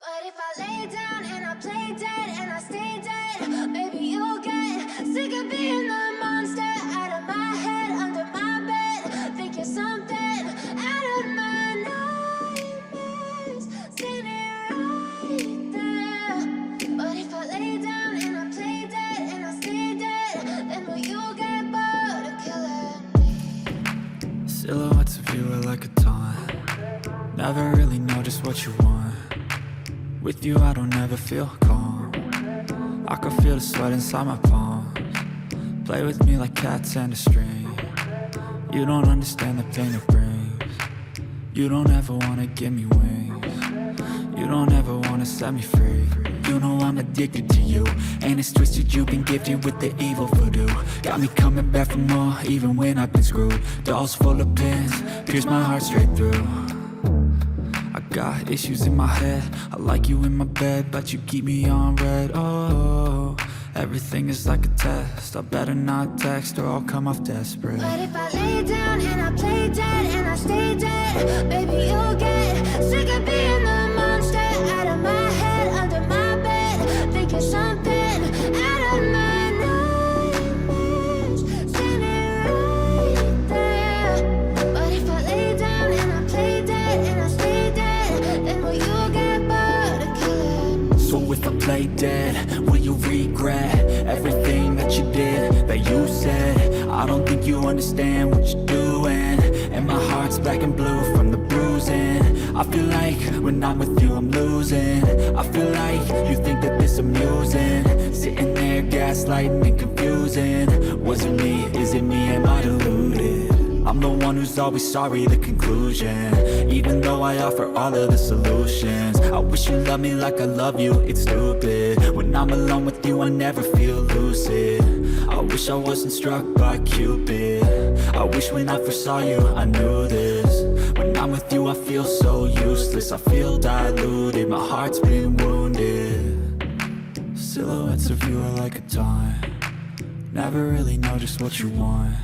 But if I lay down and I play dead and I stay dead, maybe you'll get sick of being the monster out of my head, under my bed. Think you're something out of my nightmares, standing right there. But if I lay down and I play dead and I stay dead, then will you get bored of killing me? Silhouettes of you are like a taunt. Never really know just what you want. With you I don't ever feel calm. I can feel the sweat inside my palms. Play with me like cats and a string. You don't understand the pain it brings. You don't ever wanna give me wings. You don't ever wanna set me free. You know I'm addicted to you, and it's twisted, you've been gifted with the evil voodoo. Got me coming back for more, even when I've been screwed. Dolls full of pins, pierce my heart straight through. I got issues in my head, I like you in my bed, but you keep me on red. Oh, everything is like a test, I better not text or I'll come off desperate. But if I lay down and I play dead and I stay dead, baby you'll get sick of being the monster out of my head, under my bed. Think you're something out of my nightmares, standing right there. But if I lay down and I play dead and I stay dead, then will you get bored of killing me? So if I play dead, will you regret everything that you did, that you said? I don't think you understand what you're doing, and my heart's black and blue from the bruising. I feel like when I'm with you I'm losing. I feel like you think that this amusing, sitting there gaslighting and confusing. Was it me? Is it me? Am I deluded? I'm the one who's always sorry, the conclusion. Even though I offer all of the solutions, I wish you loved me like I love you, it's stupid. When I'm alone with you I never feel lucid. I wish I wasn't struck by Cupid. I wish when I first saw you I knew this. When I'm with you I feel so useless, I feel diluted, my heart's been wounded. Silhouettes of you are like a taunt. Never really know just what you want.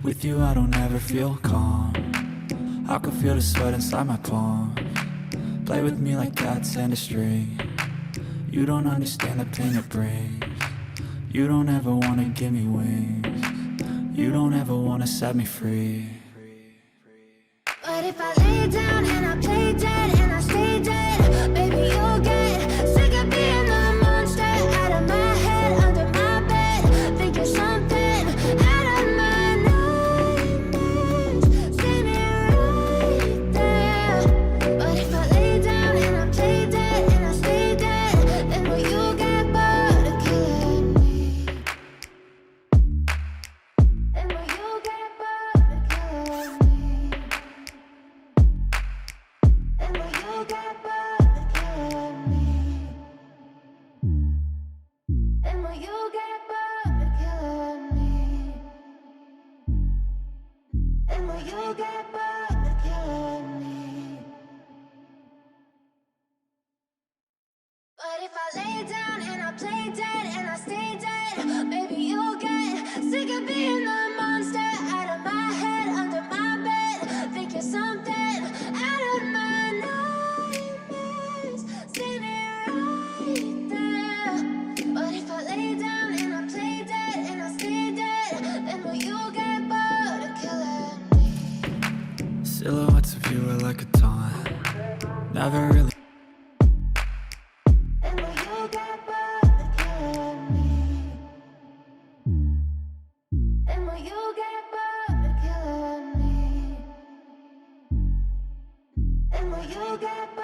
With you I don't ever feel calm. I can feel the sweat inside my palms. Play with me like cats and a string. You don't understand the pain it brings. You don't ever wanna give me wings. You don't ever wanna set me free. But if I lay down and I play dead and I stay dead, baby you'll get sick of being the monster out of my head, under my bed. Think you're something out of my nightmares, standing right there. But if I lay down and I play dead and I stay dead, then will you get bored of killing me? Then will you get bored of killing me? And will you get bored of killing me? And will you get bored of killing me? And will you get bored of killing me? But if I lay down and I play dead and I stay dead, maybe you'll get sick of being the monster out of my head, under my bed. Think you're something out of my nightmares, standing right there. But if I lay down and I play dead and I stay dead, then will you get bored of killing me? Silhouettes of you are like a taunt. Never really. And will you get bored of killing me? And will you get bored of killing me? And will you get bored